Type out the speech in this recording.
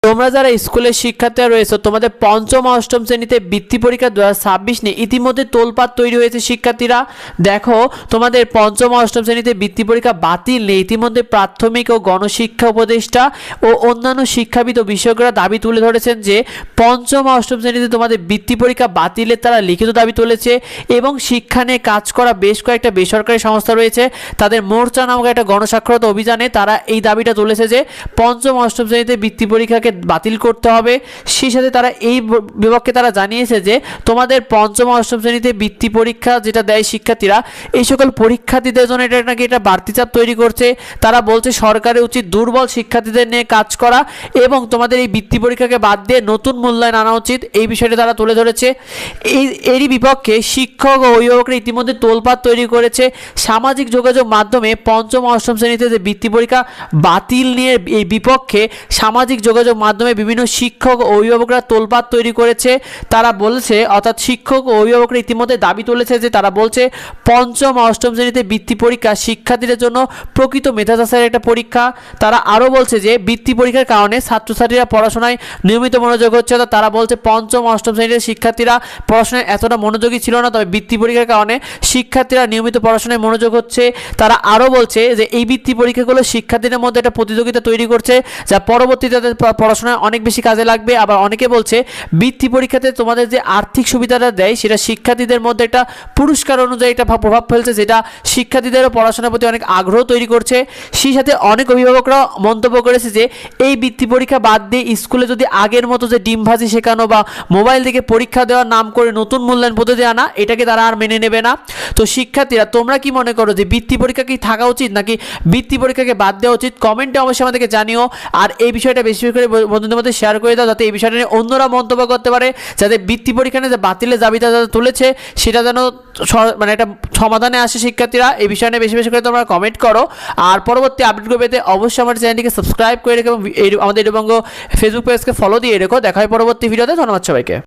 তোমরা যারা স্কুলের শিক্ষার্থীরা রয়েছে তোমাদের পঞ্চম অষ্টম শ্রেণীতে বৃত্তি পরীক্ষা 2026 নিয়ে ইতিমধ্যে তোলপাড় তৈরি হয়েছে। শিক্ষার্থীরা দেখো, তোমাদের পঞ্চম অষ্টম শ্রেণীতে বৃত্তি পরীক্ষা বাতিল নেই। ইতিমধ্যে প্রাথমিক ও গণশিক্ষা উপদেষ্টা ও অন্যান্য শিক্ষাবিদ ও বিশেষজ্ঞরা দাবি তুলে ধরেছেন যে পঞ্চম অষ্টম শ্রেণীতে তোমাদের বৃত্তি পরীক্ষা বাতিলের তারা লিখিত দাবি তুলেছে এবং শিক্ষা নিয়ে কাজ করা বেশ কয়েকটা বেসরকারি সংস্থা রয়েছে, তাদের মোর্চা নামক একটা গণসাক্ষরতা অভিযানে তারা এই দাবিটা তুলেছে যে পঞ্চম অষ্টম শ্রেণীতে বৃত্তি পরীক্ষাকে বাতিল করতে হবে। সেই সাথে তারা এই বিভাগকে তারা জানিয়েছে যে তোমাদের পঞ্চম অষ্টম শ্রেণীতে বৃত্তি পরীক্ষা যেটা দেয় শিক্ষার্থীরা, এই সকল পরীক্ষার্থীদের জন্য এটা নাকি এটা বাড়তি চাপ তৈরি করছে। তারা বলছে সরকারের উচিত দুর্বল শিক্ষার্থীদের নিয়ে কাজ করা এবং তোমাদের এই বৃত্তি পরীক্ষাকে বাদ দিয়ে নতুন মূল্যায়ন আনা উচিত, এই বিষয়টা তারা তুলে ধরেছে। এরই বিপক্ষে শিক্ষক ও অভিভাবকরা ইতিমধ্যে তোলপাড় তৈরি করেছে। সামাজিক যোগাযোগ মাধ্যমে পঞ্চম অষ্টম শ্রেণীতে যে বৃত্তি পরীক্ষা বাতিল নিয়ে এই বিপক্ষে সামাজিক যোগাযোগ মাধ্যমে বিভিন্ন শিক্ষক ও অভিভাবকরা তোলপাড় তৈরি করেছে। তারা বলছে, অর্থাৎ শিক্ষক ও অভিভাবকরা ইতিমধ্যে দাবি তুলেছে যে তারা বলছে পঞ্চম অষ্টম শ্রেণীতে বৃত্তি পরীক্ষা শিক্ষার্থীদের জন্য প্রকৃত মেধা যাচাইয়ের একটা পরীক্ষা। তারা আরও বলছে যে বৃত্তি পরীক্ষার কারণে ছাত্রছাত্রীরা পড়াশোনায় নিয়মিত মনোযোগ হচ্ছে। তারা বলছে পঞ্চম অষ্টম শ্রেণীর শিক্ষার্থীরা পড়াশোনায় এতটা মনোযোগী ছিল না, তবে বৃত্তি পরীক্ষার কারণে শিক্ষার্থীরা নিয়মিত পড়াশোনায় মনোযোগ হচ্ছে। তারা আরও বলছে যে এই বৃত্তি পরীক্ষাগুলো শিক্ষার্থীদের মধ্যে একটা প্রতিযোগিতা তৈরি করছে যা পরবর্তীতে তাদের পড়াশোনায় অনেক বেশি কাজে লাগবে। আবার অনেকে বলছে বৃত্তি পরীক্ষাতে তোমাদের যে আর্থিক সুবিধাটা দেয় সেটা শিক্ষার্থীদের মধ্যে একটা পুরস্কার অনুযায়ী একটা প্রভাব ফেলছে, যেটা শিক্ষার্থীদেরও পড়াশোনার প্রতি অনেক আগ্রহ তৈরি করছে। সেই সাথে অনেক অভিভাবকরা মন্তব্য করেছে যে এই বৃত্তি পরীক্ষা বাদ দিয়ে স্কুলে যদি আগের মতো যে ডিম ভাজি শেখানো বা মোবাইল থেকে পরীক্ষা দেওয়ার নাম করে নতুন মূল্যায়ন পদ্ধতি আনা, এটাকে তারা আর মেনে নেবে না। তো শিক্ষার্থীরা তোমরা কি মনে করো যে বৃত্তি পরীক্ষা কি থাকা উচিত নাকি বৃত্তি পরীক্ষাকে বাদ দেওয়া উচিত? কমেন্টে অবশ্যই আমাদেরকে জানিও। আর এই বিষয়টা বেশি করে বন্ধুদের মধ্যে শেয়ার করে দাও যাতে এই বিষয়টা নিয়ে অন্যরা মন্তব্য করতে পারে, যাতে বৃত্তি পরীক্ষা নিয়ে যে বাতিলের দাবিটা যারা তুলেছে সেটা যেন মানে একটা সমাধানে আসে। শিক্ষার্থীরা এই বিষয় নিয়ে বেশি বেশি করে তোমরা কমেন্ট করো। আর পরবর্তী আপডেটগুলো পেতে অবশ্যই আমার চ্যানেলটিকে সাবস্ক্রাইব করে রেখো এবং আমাদের এডুবঙ্গ ফেসবুক পেজকে ফলো দিয়ে রেখো। দেখা হয় পরবর্তী ভিডিওতে। ধন্যবাদ সবাইকে।